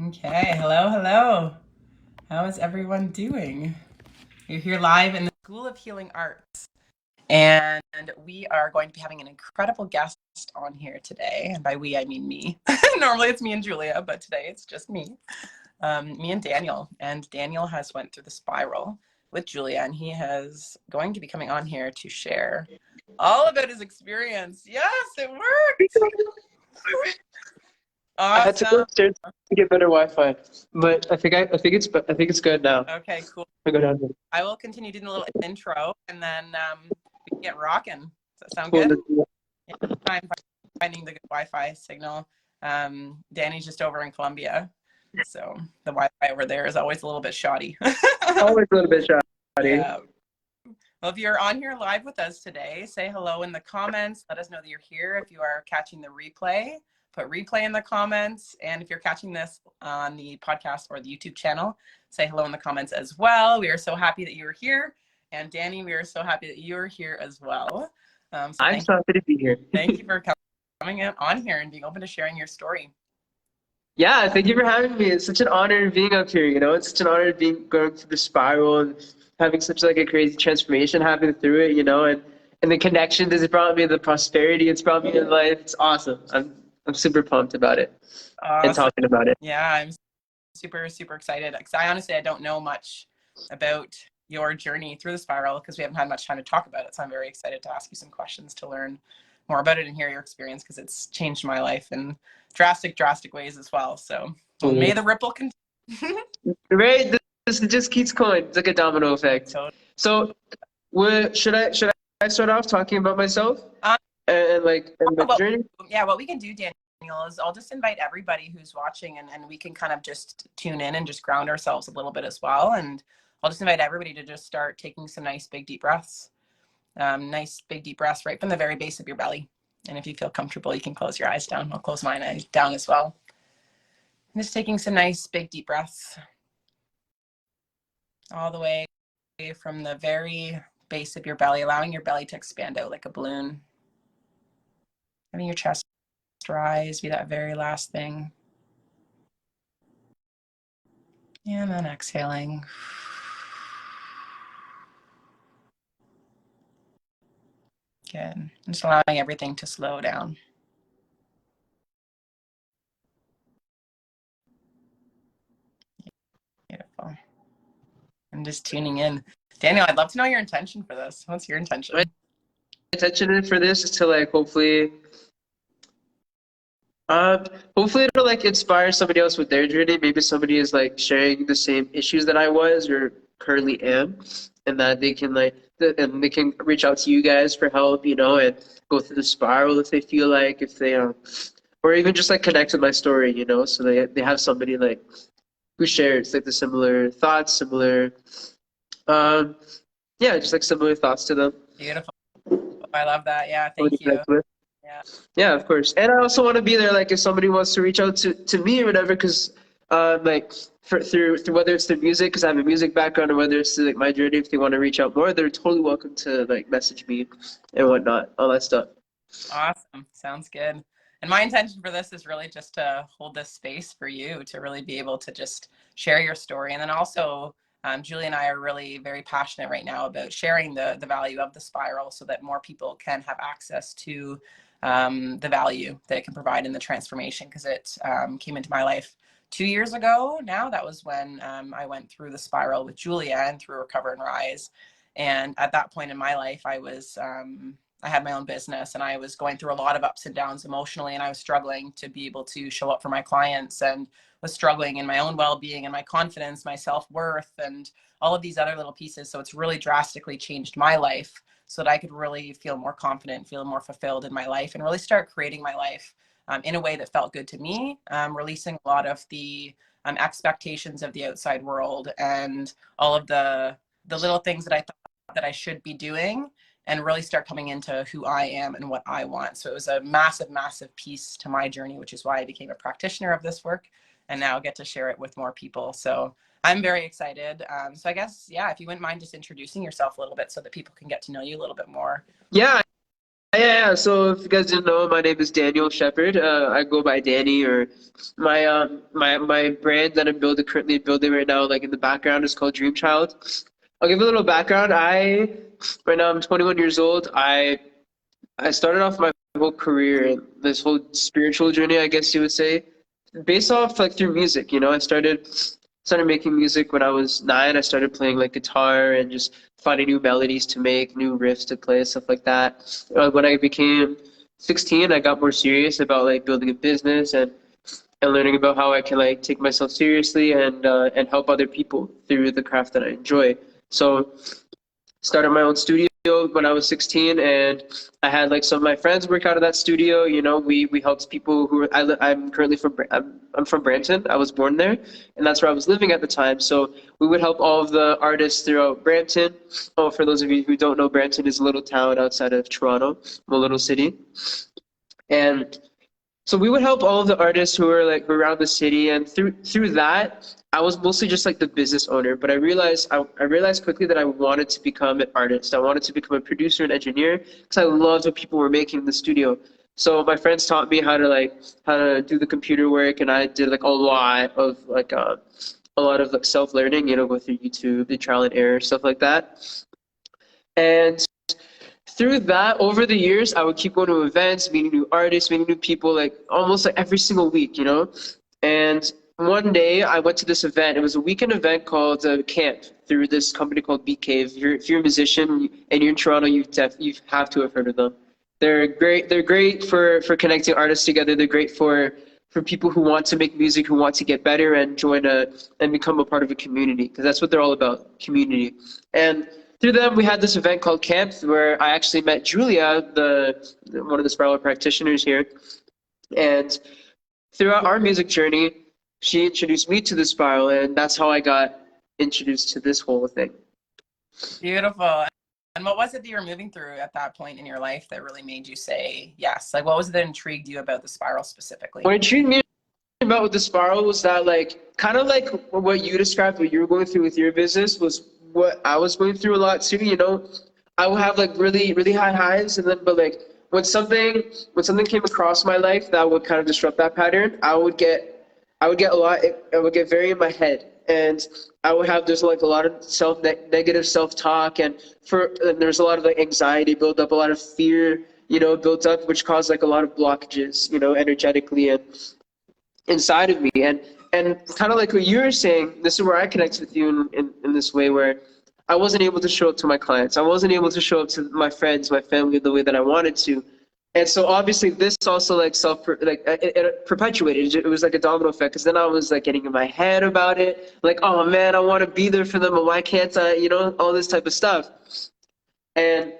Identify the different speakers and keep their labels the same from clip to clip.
Speaker 1: Okay, hello, hello. How is everyone doing? You're here live in the School of Healing Arts, and we are going to be having an incredible guest on here today. And by we, I mean me. Normally it's me and Julia, but today it's just me and Daniel. And Daniel has went through the spiral with Julia, and he is going to be coming on here to share all about his experience. Yes, it worked.
Speaker 2: I had to go
Speaker 1: Awesome.
Speaker 2: upstairs to get better Wi-Fi, but I think it's good now.
Speaker 1: Okay, cool.
Speaker 2: I go down here.
Speaker 1: I will continue doing a little intro and then we can get rocking. Does that sound
Speaker 2: Cool.
Speaker 1: good? Yeah, I'm finding the good Wi-Fi signal. Danny's just over in Colombia, so the Wi-Fi over there is always a little bit shoddy.
Speaker 2: Always a little bit shoddy.
Speaker 1: Yeah. Well, if you're on here live with us today, say hello in the comments. Let us know that you're here. If you are catching the replay, put replay in the comments. And if you're catching this on the podcast or the YouTube channel, say hello in the comments as well. We are so happy that you're here. And Danny, we are so happy that you're here as well. So
Speaker 2: I'm so happy to be here.
Speaker 1: thank you for coming on here and being open to sharing your story.
Speaker 2: Yeah, thank you for having me. It's such an honor being up here. It's such an honor going through the spiral and having such like a crazy transformation happen through it. And the connection that it's brought me, the prosperity it's brought me in life. It's awesome. I'm super pumped about it and
Speaker 1: Awesome.
Speaker 2: talking about it.
Speaker 1: Yeah, I'm super, super excited. Because I don't know much about your journey through the spiral because we haven't had much time to talk about it. So I'm very excited to ask you some questions to learn more about it and hear your experience because it's changed my life in drastic ways as well. So may the ripple continue.
Speaker 2: Right? This just keeps going. It's like a domino effect. So, should I start off talking about myself
Speaker 1: Um,
Speaker 2: and my journey?
Speaker 1: Yeah, what we can do, Daniel, is I'll just invite everybody who's watching and we can kind of just tune in and just ground ourselves a little bit as well. And I'll just invite everybody to just start taking some nice big deep breaths. Nice big deep breaths right from the very base of your belly. And if you feel comfortable, you can close your eyes down. I'll close mine eyes down as well. And just taking some nice big deep breaths all the way from the very base of your belly, allowing your belly to expand out like a balloon. Having your chest rise be that very last thing. And then exhaling. Good. Just allowing everything to slow down. Beautiful. And just tuning in. Daniel, I'd love to know your intention for this. What's your intention?
Speaker 2: My intention for this is to like hopefully it'll like inspire somebody else with their journey. Maybe somebody is like sharing the same issues that I was or currently am, and that they can and they can reach out to you guys for help, and go through the spiral if they feel like if they or even just like connect with my story, so they have somebody like who shares like the similar thoughts, similar yeah, just like similar thoughts to them.
Speaker 1: Beautiful. I love that. Yeah, thank you. Yeah.
Speaker 2: Yeah, of course. And I also want to be there, like if somebody wants to reach out to me or whatever, because like through whether it's through music, because I have a music background, or whether it's through like my journey, if they want to reach out more, they're totally welcome to like message me and whatnot, all that stuff.
Speaker 1: Awesome. Sounds good. And my intention for this is really just to hold this space for you to really be able to just share your story. And then also, Julie and I are really very passionate right now about sharing the value of the spiral so that more people can have access to the value that it can provide in the transformation because it came into my life 2 years ago now. That was when I went through the spiral with Julia and through Recover and Rise. And at that point in my life, I had my own business and I was going through a lot of ups and downs emotionally, and I was struggling to be able to show up for my clients and was struggling in my own well-being and my confidence, my self-worth, and all of these other little pieces. So it's really drastically changed my life so that I could really feel more confident, feel more fulfilled in my life, and really start creating my life in a way that felt good to me, releasing a lot of the expectations of the outside world and all of the little things that I thought that I should be doing, and really start coming into who I am and what I want. So it was a massive, massive piece to my journey, which is why I became a practitioner of this work and now get to share it with more people. So I'm very excited. So I guess, yeah, if you wouldn't mind just introducing yourself a little bit so that people can get to know you a little bit more.
Speaker 2: Yeah, Yeah. So if you guys didn't know, my name is Daniel Shepherd. I go by Danny, or my brand that I'm building currently building right now, like in the background, is called Dream Child. I'll give a little background. I right now I'm 21 years old. I started off my whole career in this whole spiritual journey, I guess you would say, based off like through music. You know, I started making music when I was 9. I started playing like guitar and just finding new melodies to make, new riffs to play, stuff like that. When I became 16, I got more serious about like building a business and learning about how I can like take myself seriously and help other people through the craft that I enjoy. So started my own studio when I was 16, and I had like some of my friends work out of that studio. You know, we helped people who were, I'm currently I'm from Brampton. I was born there, and that's where I was living at the time. So we would help all of the artists throughout Brampton. Oh, for those of you who don't know, Brampton is a little town outside of Toronto, a little city. And so we would help all of the artists who were like around the city, and through that, I was mostly just like the business owner. But I realized quickly that I wanted to become an artist. I wanted to become a producer and engineer because I loved what people were making in the studio. So my friends taught me how to do the computer work, and I did like a lot of like self learning. You know, go through YouTube, the trial and error, stuff like that. And through that, over the years, I would keep going to events, meeting new artists, meeting new people, like almost like every single week, you know? And one day I went to this event. It was a weekend event called Camp through this company called Beat Cave. If you're a musician and you're in Toronto, you have to have heard of them. They're great. They're great for connecting artists together. They're great for people who want to make music, who want to get better and join a and become a part of a community, because that's what they're all about, community. And through them, we had this event called Camp where I actually met Julia, one of the Spiral practitioners here. And throughout our music journey, she introduced me to the Spiral, and that's how I got introduced to this whole thing.
Speaker 1: Beautiful. And what was it that you were moving through at that point in your life that really made you say yes? Like, what was it that intrigued you about the spiral specifically?
Speaker 2: What intrigued me about with the Spiral was that, like, kind of like what you described, what you were going through with your business, was what I was going through a lot too. You know, I would have like really, really high highs, and then but like when something came across my life that would kind of disrupt that pattern, I would get a lot. I would get very in my head, and I would have there's like a lot of negative self talk, and there's a lot of like anxiety built up, a lot of fear, you know, built up, which caused like a lot of blockages, you know, energetically and inside of me. And kind of like what you were saying, this is where I connect with you in this way where I wasn't able to show up to my clients. I wasn't able to show up to my friends, my family the way that I wanted to. And so obviously this also like it perpetuated. It was like a domino effect, because then I was like getting in my head about it, like, oh man, I want to be there for them, and why can't I, you know, all this type of stuff. And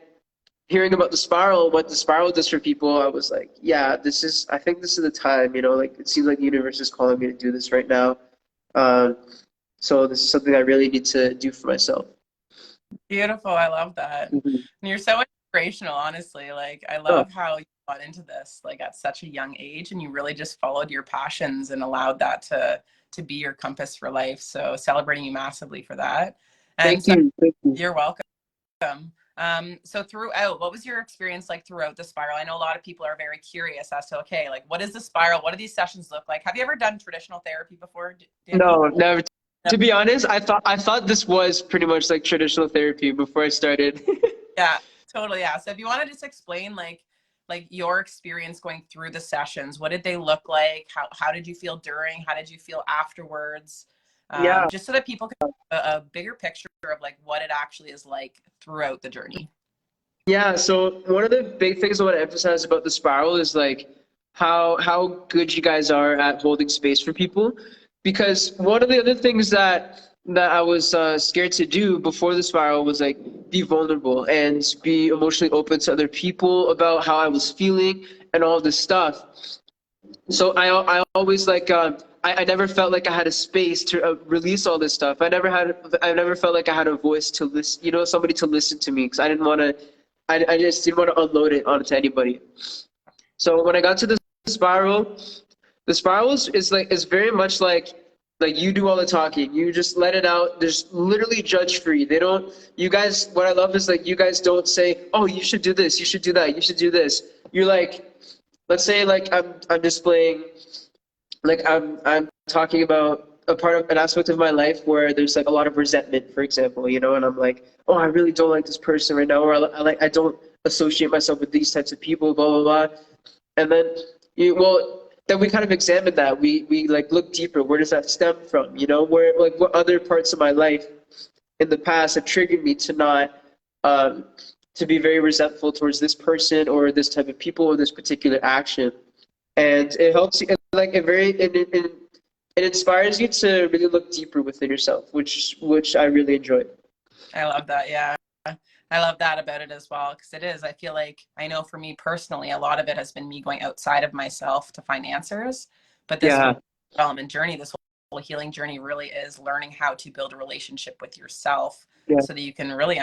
Speaker 2: hearing about the spiral, what the spiral does for people, I was like, yeah, I think this is the time, you know, like it seems like the universe is calling me to do this right now. Um, so this is something I really need to do for myself.
Speaker 1: Beautiful. I love that.
Speaker 2: Mhm.
Speaker 1: And you're so inspirational, honestly. Like, I
Speaker 2: Oh,
Speaker 1: love how you got into this, like at such a young age, and you really just followed your passions and allowed that to be your compass for life. So celebrating you massively for that. And
Speaker 2: thank
Speaker 1: so
Speaker 2: you. Thank you.
Speaker 1: you're welcome. So throughout, what was your experience like throughout the spiral? I know a lot of people are very curious as to, okay, like what is the spiral? What do these sessions look like? Have you ever done traditional therapy before, Danny?
Speaker 2: No, never.
Speaker 1: No.
Speaker 2: To be honest, I thought this was pretty much like traditional therapy before I started.
Speaker 1: Yeah, totally. Yeah. So if you want to just explain like your experience going through the sessions, what did they look like? How did you feel during? How did you feel afterwards?
Speaker 2: Yeah.
Speaker 1: Just so that people can have a bigger picture of like what it actually is like throughout the journey.
Speaker 2: Yeah, so one of the big things I want to emphasize about the spiral is like how good you guys are at holding space for people. Because one of the other things that I was scared to do before the spiral was like be vulnerable and be emotionally open to other people about how I was feeling and all this stuff. So I always like I never felt like I had a space to release all this stuff. I never felt like I had a voice to listen, you know, somebody to listen to me, because I didn't want to I just didn't want to unload it onto anybody. So when I got to the spiral is very much like Like you do all the talking. You just let it out. There's literally judge free. They don't, you guys, what I love is like you guys don't say, oh, you should do this, you should do that, you should do this. You're like, let's say like I'm displaying, like I'm talking about a part of an aspect of my life where there's like a lot of resentment, for example, you know, and I'm like, oh, I really don't like this person right now, or I don't associate myself with these types of people, blah blah blah. And then then we kind of examine that. We like look deeper. Where does that stem from? You know, where like what other parts of my life in the past have triggered me to not to be very resentful towards this person or this type of people or this particular action. And it helps you like it inspires you to really look deeper within yourself, which I really enjoy.
Speaker 1: I love that. Yeah. I love that about it as well, because it is, I feel like, I know for me personally, a lot of it has been me going outside of myself to find answers. But this
Speaker 2: Yeah,
Speaker 1: whole development journey, this whole healing journey really is learning how to build a relationship with yourself
Speaker 2: yeah.
Speaker 1: so that you can really,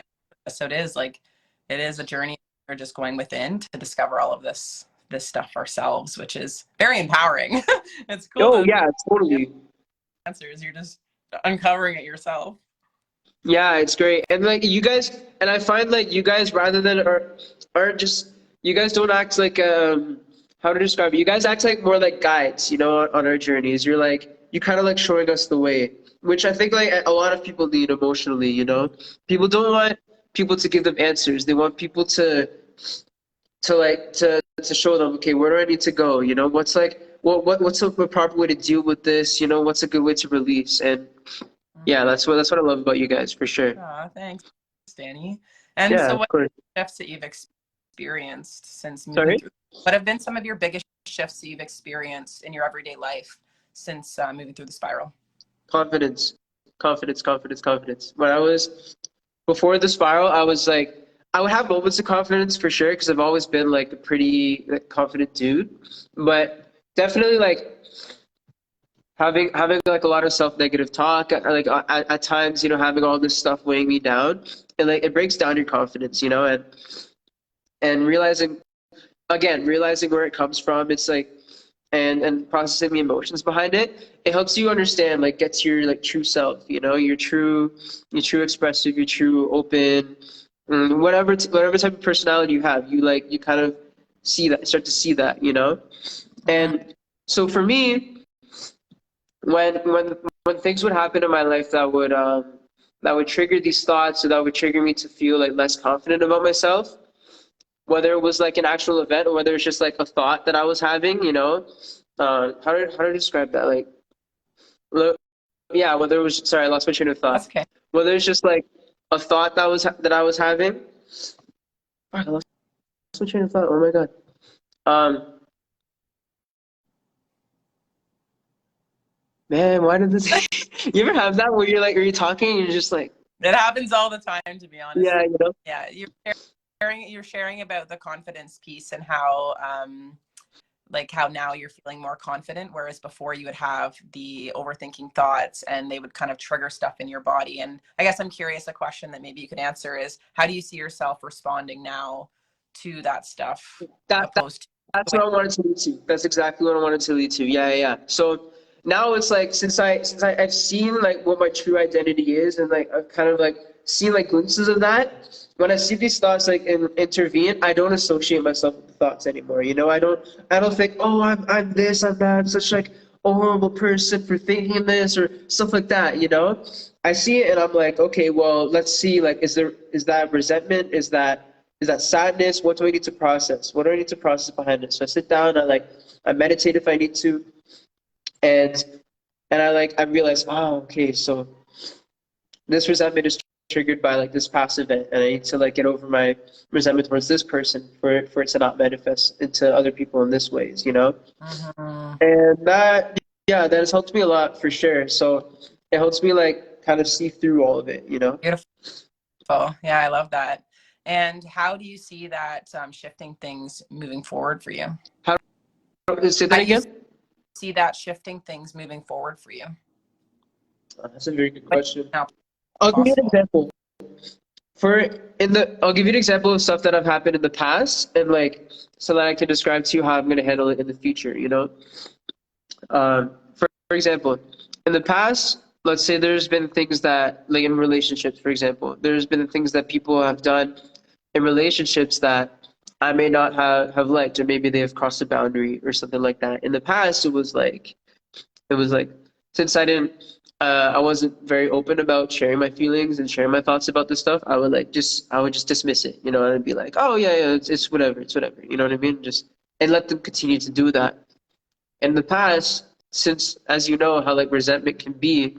Speaker 1: so it is like, it is a journey. We're just going within to discover all of this stuff ourselves, which is very empowering. It's cool
Speaker 2: Oh
Speaker 1: to
Speaker 2: yeah,
Speaker 1: get
Speaker 2: totally.
Speaker 1: answers. You're just uncovering it yourself.
Speaker 2: Yeah, it's great. And like you guys, and I find like you guys rather than aren't just you guys don't act like how to describe it. You guys act like more like guides, you know, on our journeys. You're like you kind of like showing us the way, which I think like a lot of people need emotionally, you know. People don't want people to give them answers. They want people to show them, okay, where do I need to go? You know, what's like what's a proper way to deal with this? You know, what's a good way to release? And yeah, that's what I love about you guys for sure.
Speaker 1: Oh, thanks, Danny. And
Speaker 2: Yeah,
Speaker 1: so
Speaker 2: of
Speaker 1: what
Speaker 2: course.
Speaker 1: shifts that you've experienced since moving
Speaker 2: Sorry?
Speaker 1: through? What have been some of your biggest shifts that you've experienced in your everyday life since moving through the spiral?
Speaker 2: Confidence. Confidence, confidence, confidence. When I was before the spiral, I was like I would have moments of confidence for sure because I've always been like a pretty like, confident dude. But definitely like having like a lot of self-negative talk, like at times, you know, having all this stuff weighing me down, and like it breaks down your confidence, you know, and realizing where it comes from. It's like and processing the emotions behind it. It helps you understand, like, get to your like true self. You know, your true expressive, your true open, whatever type of personality you have. You kind of start to see that. You know,
Speaker 1: Mm-hmm.
Speaker 2: and so for me, when when when things would happen in my life that would trigger these thoughts, or that would trigger me to feel like less confident about myself, whether it was like an actual event or whether it's just like a thought that I was having, you know. How to describe that? Like, lo- yeah, whether it was sorry, I lost my train of
Speaker 1: That's
Speaker 2: thought.
Speaker 1: okay.
Speaker 2: Whether it's just like a thought that I was having. Fuck, I lost my train of thought. Oh my God. Um, man, why did this? You ever have that where you're like, are you talking and you're just like,
Speaker 1: It happens all the time, to be honest.
Speaker 2: yeah, you know?
Speaker 1: Yeah, you're sharing about the confidence piece and how like how now you're feeling more confident, whereas before you would have the overthinking thoughts and they would kind of trigger stuff in your body. And I guess I'm curious, a question that maybe you could answer is, how do you see yourself responding now to that stuff
Speaker 2: That
Speaker 1: opposed to
Speaker 2: That's
Speaker 1: when?
Speaker 2: what I wanted to lead to. That's exactly what I wanted to lead to. Yeah, yeah, yeah. So now it's like I've seen like what my true identity is, and like I've kind of like seen like glimpses of that. When I see these thoughts like intervene, I don't associate myself with the thoughts anymore. You know, I don't think, oh, I'm this, I'm that, I'm such like a horrible person for thinking this or stuff like that. You know, I see it and I'm like, okay, well, let's see. Like, is that resentment? Is that sadness? What do I need to process? What do I need to process behind it? So I sit down, I meditate if I need to, and I realize, oh, okay, so this resentment is triggered by like this past event, and I need to like get over my resentment towards this person for it to not manifest into other people in this ways, you know?
Speaker 1: Mhm.
Speaker 2: And that yeah, that has helped me a lot for sure. So it helps me like kind of see through all of it, you know?
Speaker 1: Beautiful. Yeah, I love that. And how do you see that shifting things moving forward for you?
Speaker 2: How say
Speaker 1: How
Speaker 2: that
Speaker 1: do you
Speaker 2: again?
Speaker 1: see that shifting things moving forward for you?
Speaker 2: That's a very good
Speaker 1: Like
Speaker 2: question.
Speaker 1: now
Speaker 2: I'll give you an
Speaker 1: possible.
Speaker 2: example. I'll give you an example of stuff that have happened in the past, and like so that I can describe to you how I'm going to handle it in the future, you know? For example, in the past, let's say there's been things that, like in relationships, for example, there's been things that people have done in relationships that I may not have liked, or maybe they have crossed a boundary or something like that. In the past, it was like since I wasn't very open about sharing my feelings and sharing my thoughts about this stuff. I would just dismiss it, you know, and be like, oh yeah, yeah, it's whatever, it's whatever, you know what I mean? Just and let them continue to do that. In the past, since as you know how like resentment can be,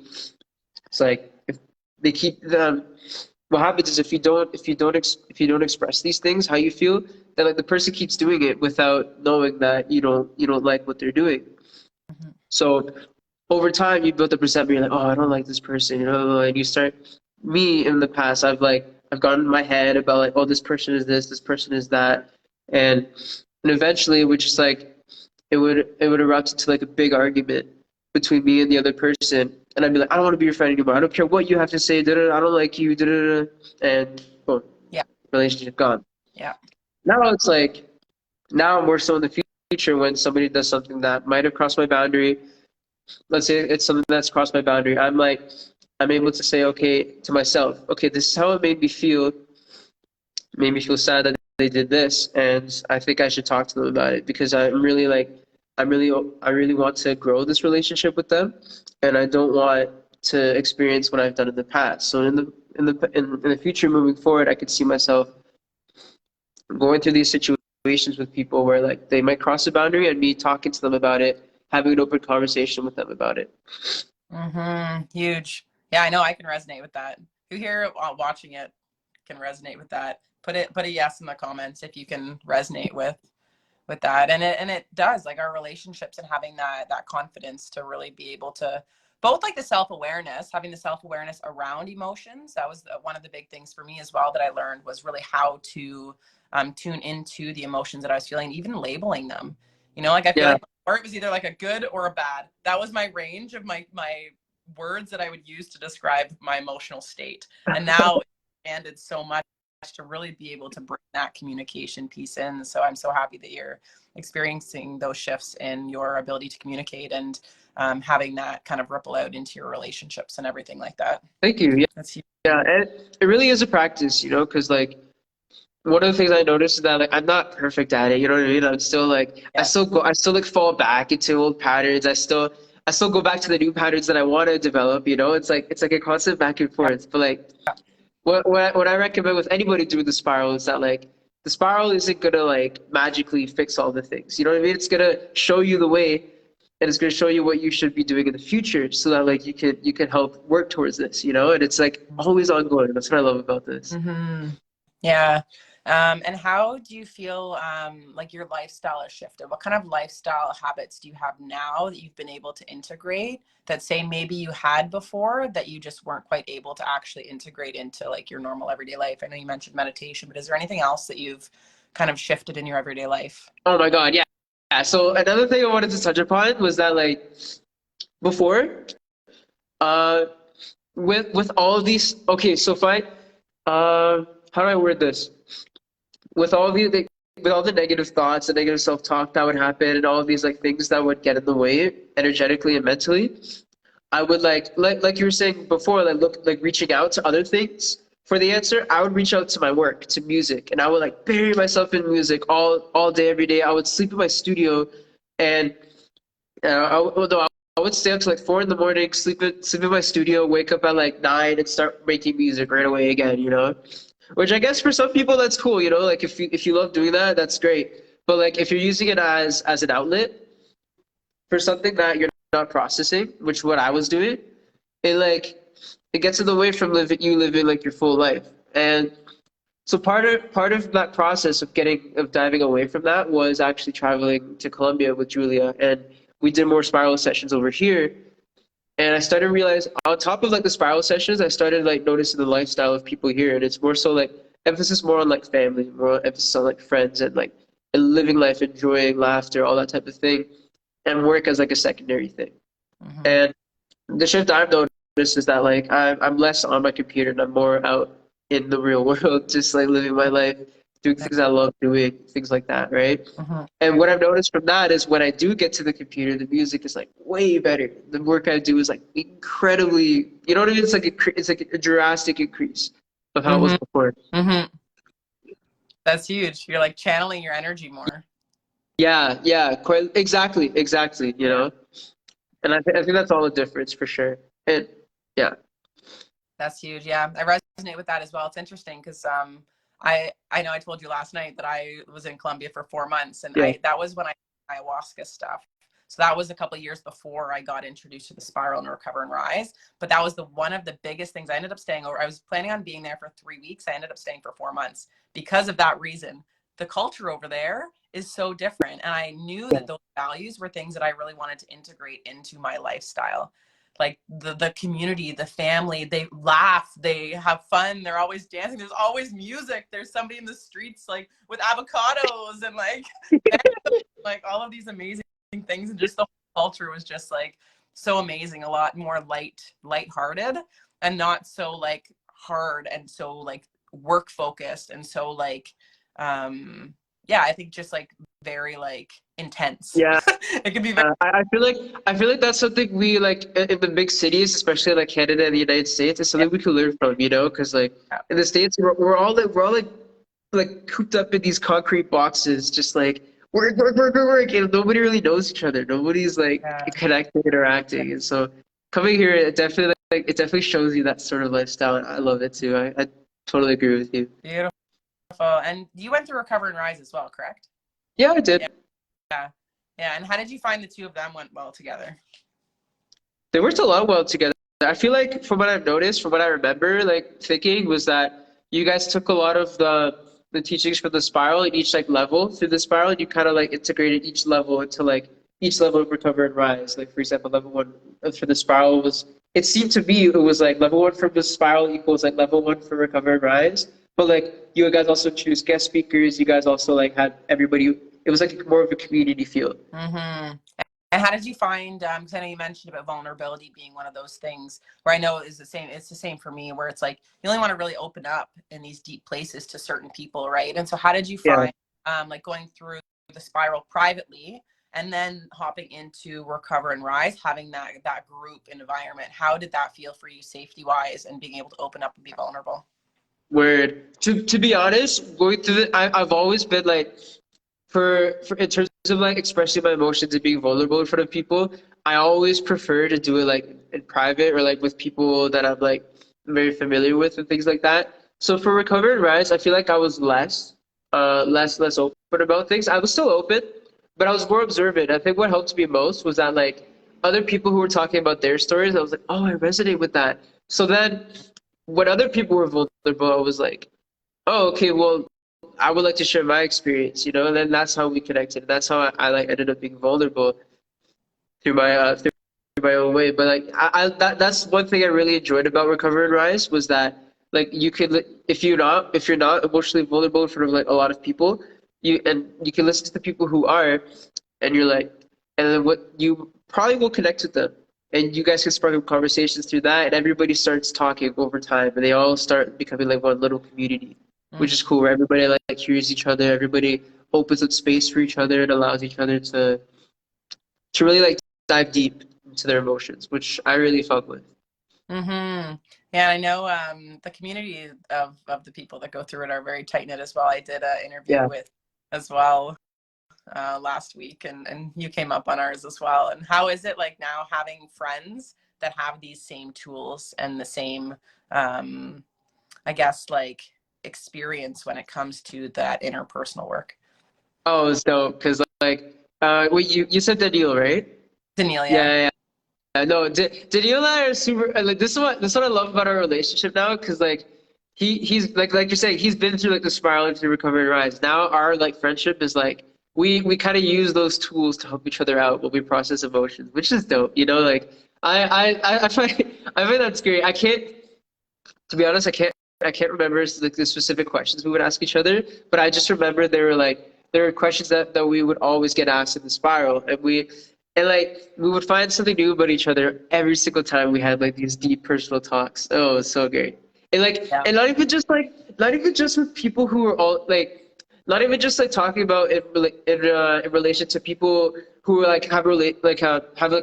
Speaker 2: it's like if they keep them. What happens is if you don't express these things how you feel, then like the person keeps doing it without knowing that you don't like what they're doing.
Speaker 1: Mhm.
Speaker 2: So over time you build up resentment. You're like, oh, I don't like this person, you know, and you start. Me in the past, I've gotten in my head about like, oh, this person is this person is that, and and eventually it would just like it would erupt into like a big argument between me and the other person, and I'd be like, I don't want to be your friend anymore. I don't care what you have to say. Da, da, da, I don't like you. Da, da, da, and boom,
Speaker 1: Yeah.
Speaker 2: relationship gone.
Speaker 1: Yeah.
Speaker 2: Now it's like now more so in the future when somebody does something that might have crossed my boundary. Let's say it's something that's crossed my boundary. I'm able to say, okay, to myself, okay, this is how it made me feel sad that they did this, and I think I should talk to them about it because I really want to grow this relationship with them, and I don't want to experience what I've done in the past. So in the future, moving forward, I could see myself going through these situations with people where like they might cross a boundary, and me talking to them about it, having an open conversation with them about it.
Speaker 1: Huge. Yeah, I know I can resonate with that. Who here watching it can resonate with that? Put a yes in the comments if you can resonate with that. And it does, like, our relationships and having that confidence to really be able to both, like, the self-awareness, having the self-awareness around emotions. That was one of the big things for me as well that I learned, was really how to tune into the emotions that I was feeling, even labeling them. You know, like, I feel
Speaker 2: Yeah,
Speaker 1: like before it was either like a good or a bad. That was my range of my words that I would use to describe my emotional state. And now it's expanded so much to really be able to bring that communication piece in. So I'm so happy that you're experiencing those shifts in your ability to communicate, and having that kind of ripple out into your relationships and everything like that.
Speaker 2: thank you. Yeah,
Speaker 1: That's huge.
Speaker 2: yeah, and it really is a practice, you know, because like one of the things I noticed is that like I'm not perfect at it. You know what I mean? I'm still like
Speaker 1: Yeah.
Speaker 2: I still like fall back into old patterns. I still go back to the new patterns that I want to develop. You know, it's like a constant back and
Speaker 1: Yeah.
Speaker 2: forth. But like what I recommend with anybody doing the spiral is that like the spiral isn't gonna like magically fix all the things. You know what I mean? It's gonna show you the way, and it's gonna show you what you should be doing in the future, so that like you can help work towards this. You know, and it's like always ongoing. That's what I love about this.
Speaker 1: Mm-hmm. Yeah. And how do you feel like your lifestyle has shifted? What kind of lifestyle habits do you have now that you've been able to integrate, that say maybe you had before that you just weren't quite able to actually integrate into like your normal everyday life? I know you mentioned meditation, but is there anything else that you've kind of shifted in your everyday life?
Speaker 2: Oh my God, yeah. Yeah. So another thing I wanted to touch upon was that like before, uh, with all of these, okay, so fine. How do I word this? With all with all the negative thoughts, the negative self-talk that would happen, and all of these like things that would get in the way energetically and mentally, I would like you were saying before, like look like reaching out to other things for the answer. I would reach out to my work, to music, and I would like bury myself in music all day, every day. I would sleep in my studio, and I would stay up to like 4 in the morning, sleep in my studio, wake up at like 9, and start making music right away again. You know, which I guess for some people that's cool. You know, like if you love doing that, that's great. But like if you're using it as an outlet for something that you're not processing, which what I was doing, it like it gets in the way from living like your full life. And so part of that process of diving away from that was actually traveling to Colombia with Julia, and we did more spiral sessions over here. And I started to realize on top of like the spiral sessions, I started like noticing the lifestyle of people here, and it's more so like emphasis more on like family, more emphasis on like friends and like and living life, enjoying laughter, all that type of thing, and work as like a secondary thing.
Speaker 1: Mm-hmm.
Speaker 2: And the shift I've noticed is that like I'm less on my computer and I'm more out in the real world, just like living my life, doing things I love doing, things like that, right?
Speaker 1: Mm-hmm.
Speaker 2: And what I've noticed from that is when I do get to the computer, the music is like way better. The work I do is like incredibly, you know what I mean? It's like a drastic increase of how it was
Speaker 1: Mm-hmm.
Speaker 2: before.
Speaker 1: Mm-hmm. That's huge. You're like channeling your energy more.
Speaker 2: Yeah, yeah, quite exactly, exactly, you
Speaker 1: Yeah.
Speaker 2: know? And I think that's all the difference for sure. And yeah,
Speaker 1: That's huge. Yeah, I resonate with that as well. It's interesting because I know I told you last night that I was in Colombia for 4 months, and
Speaker 2: yeah,
Speaker 1: I that was when I ayahuasca stuff. So that was a couple of years before I got introduced to the spiral and recover and rise. But that was the one of the biggest things. I ended up staying over. I was planning on being there for 3 weeks. I ended up staying for 4 months because of that reason. The culture over there is so different, and I knew that those values were things that I really wanted to integrate into my lifestyle, like the community, the family. They laugh, they have fun, they're always dancing, there's always music, there's somebody in the streets like with avocados and like all of these amazing things, and just the whole culture was just like so amazing, a lot more lighthearted and not so like hard and so like work focused and so like yeah, I think just like very like intense.
Speaker 2: yeah.
Speaker 1: It can be very
Speaker 2: I feel like that's something we like in the big cities, especially like Canada and the United States, is
Speaker 1: yeah,
Speaker 2: something we can learn from, you know? Because like in the States, we're all like cooped up in these concrete boxes, just like work, and nobody really knows each other. Nobody's like
Speaker 1: yeah.
Speaker 2: connecting, interacting, and so coming here, it definitely shows you that sort of lifestyle. And I love it too. I totally agree with you.
Speaker 1: Beautiful. And you went through Recover and Rise as well, correct?
Speaker 2: Yeah, I did.
Speaker 1: Yeah. Yeah. Yeah. And how did you find the two of them went well together?
Speaker 2: They worked a lot well together. I feel like from what I've noticed, from what I remember, like thinking was that you guys took a lot of the teachings from the spiral at each like level through the spiral, and you kind of like integrated each level into like each level of recover and rise. Like for example, level one for the spiral was it seemed to me it was like level one from the spiral equals like level one for recover and rise. But like you guys also choose guest speakers. You guys also like had everybody. It was like more of a community feel.
Speaker 1: Mm-hmm. And how did you find, because I know you mentioned about vulnerability being one of those things where I know is the same, it's the same for me, where it's like you only want to really open up in these deep places to certain people, right? And so how did you
Speaker 2: Yeah.
Speaker 1: find like going through the spiral privately and then hopping into Recover and Rise, having that group environment? How did that feel for you safety wise and being able to open up and be vulnerable?
Speaker 2: Word. To be honest, going through it, I've always been like for in terms of like expressing my emotions and being vulnerable in front of people, I always prefer to do it like in private or like with people that I'm like very familiar with and things like that. So for Recover and Rise, I feel like I was less open about things. I was still open, but I was more observant. I think what helped me most was that like other people who were talking about their stories, I was like, oh, I resonate with that. So then when other people were vulnerable, I was like, oh, okay, well, I would like to share my experience, you know, and then that's how we connected. That's how I like ended up being vulnerable through my own way. But like that's one thing I really enjoyed about Recover and Rise was that like you could if you're not emotionally vulnerable in front of like a lot of people, you can listen to the people who are, and you're like, and then what you probably will connect with them. And you guys can spark up conversations through that, and everybody starts talking over time, and they all start becoming like one little community, which is cool. Where everybody like hears each other, everybody opens up space for each other, and allows each other to really like dive deep into their emotions, which I really felt with.
Speaker 1: Mm-hmm. Yeah, I know the community of the people that go through it are very tight knit as well. I did an interview
Speaker 2: Yeah.
Speaker 1: with as well last week, and you came up on ours as well. And how is it like now having friends that have these same tools and the same, I guess, like experience when it comes to that interpersonal work?
Speaker 2: Oh, it's dope because like wait, you said Daniel, right?
Speaker 1: Danielle,
Speaker 2: Yeah,
Speaker 1: yeah.
Speaker 2: yeah, yeah. No, Daniel and I are super. Like this is what I love about our relationship now because like he's like you're saying he's been through like the spiral into the recovery and rise. Now our like friendship is like we kind of use those tools to help each other out when we process emotions, which is dope. You know, like I find I find that's great. I can't to be honest, I can't remember like the specific questions we would ask each other, but I just remember there were questions that we would always get asked in the spiral, and like we would find something new about each other every single time we had like these deep personal talks. Oh, it was so great. And like
Speaker 1: Yeah.
Speaker 2: and not even just with people who were all like not even just like talking about in relation to people who like have like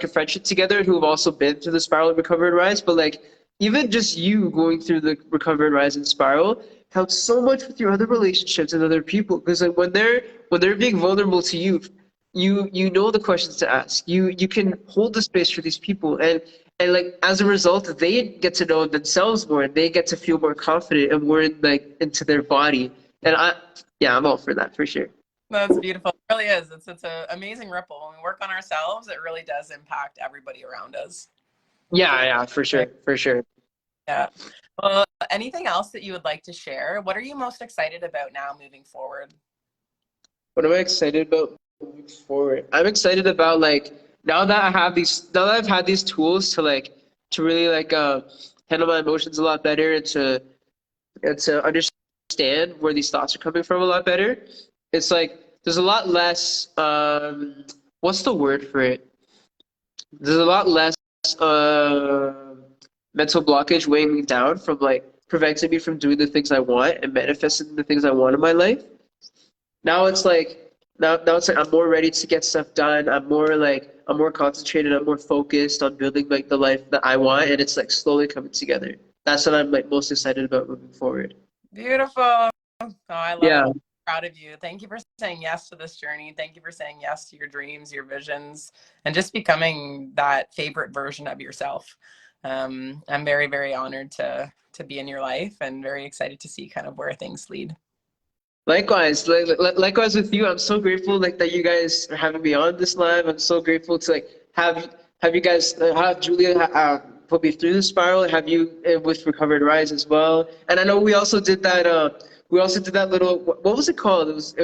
Speaker 2: a friendship together who have also been through the spiral and recover and rise, but like even just you going through the recover and rise and spiral helps so much with your other relationships and other people because like when they're being vulnerable to you, you know the questions to ask. You can hold the space for these people and like as a result they get to know themselves more and they get to feel more confident and more in, like into their body. And yeah, I'm all for that for sure.
Speaker 1: That's beautiful. It really is. It's an amazing ripple. When we work on ourselves, it really does impact everybody around us.
Speaker 2: Yeah, for
Speaker 1: Right.
Speaker 2: sure, for sure.
Speaker 1: Yeah. Well, anything else that you would like to share? What are you most excited about now moving forward?
Speaker 2: What am I excited about moving forward? I'm excited about like now that I've had these tools to like to really like handle my emotions a lot better and to understand where these thoughts are coming from a lot better. It's like there's a lot less what's the word for it? There's a lot less uh mental blockage weighing me down from like preventing me from doing the things I want and manifesting the things I want in my life. Now it's like now it's like I'm more ready to get stuff done. I'm more concentrated, I'm more focused on building like the life that I want and it's like slowly coming together. That's what I'm like most excited about moving forward.
Speaker 1: Beautiful. Oh, I love it.
Speaker 2: Yeah.
Speaker 1: I'm proud of you. Thank you for saying yes to this journey. Thank you for saying yes to your dreams, your visions, and just becoming that favorite version of yourself. I'm very, very honored to be in your life and very excited to see kind of where things lead.
Speaker 2: Likewise, likewise with you. I'm so grateful like that you guys are having me on this live. I'm so grateful to like have you guys have Julia put me through the spiral. Have you with Recovered Rise as well. And I know we also did that little what was it called? It was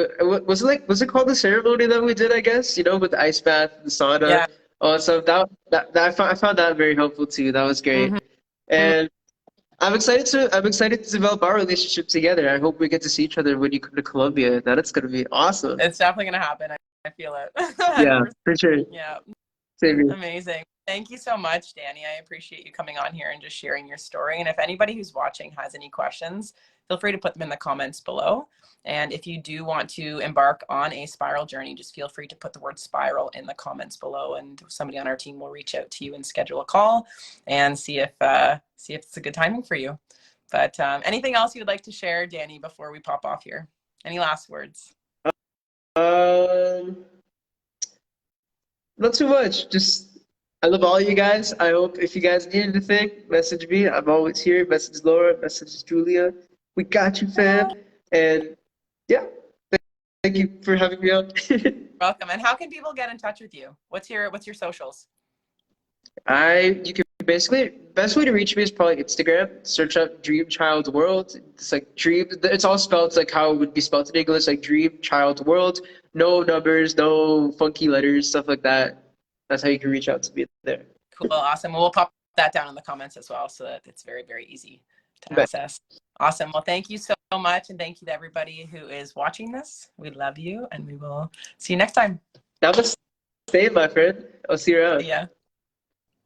Speaker 2: it like was it called the ceremony that we did? I guess you know with the ice bath, the sauna.
Speaker 1: Yeah.
Speaker 2: Oh, so that I found that very helpful too. That was great.
Speaker 1: Mm-hmm.
Speaker 2: And I'm excited to develop our relationship together. I hope we get to see each other when you come to Colombia. That's gonna be awesome.
Speaker 1: It's definitely going to happen. I feel it.
Speaker 2: Yeah,
Speaker 1: 100%.
Speaker 2: for sure.
Speaker 1: Yeah.
Speaker 2: Same here.
Speaker 1: Amazing. Thank you so much, Danny. I appreciate you coming on here and just sharing your story. And if anybody who's watching has any questions, feel free to put them in the comments below. And if you do want to embark on a spiral journey, just feel free to put the word spiral in the comments below, and somebody on our team will reach out to you and schedule a call and see if it's a good timing for you. But anything else you'd like to share, Danny, before we pop off here? Any last words?
Speaker 2: Um, Not too much. Just I love all you guys. I hope if you guys need anything, message me. I'm always here. Message Laura. Message Julia. We got you, fam. And yeah, thank you for having me on.
Speaker 1: Welcome. And how can people get in touch with you? What's your socials?
Speaker 2: You can basically best way to reach me is probably Instagram. Search up Dream Child World. It's like dream. It's all spelled like how it would be spelled in English, like Dream Child World. No numbers, no funky letters, stuff like that. That's how you can reach out to me there.
Speaker 1: Cool. Awesome. Well, we'll pop that down in the comments as well so that it's very, very easy to
Speaker 2: Bet.
Speaker 1: access. Awesome. Well, thank you so much. And thank you to everybody who is watching this. We love you and we will see you next time.
Speaker 2: Namaste, my friend. I'll see you around.
Speaker 1: Yeah.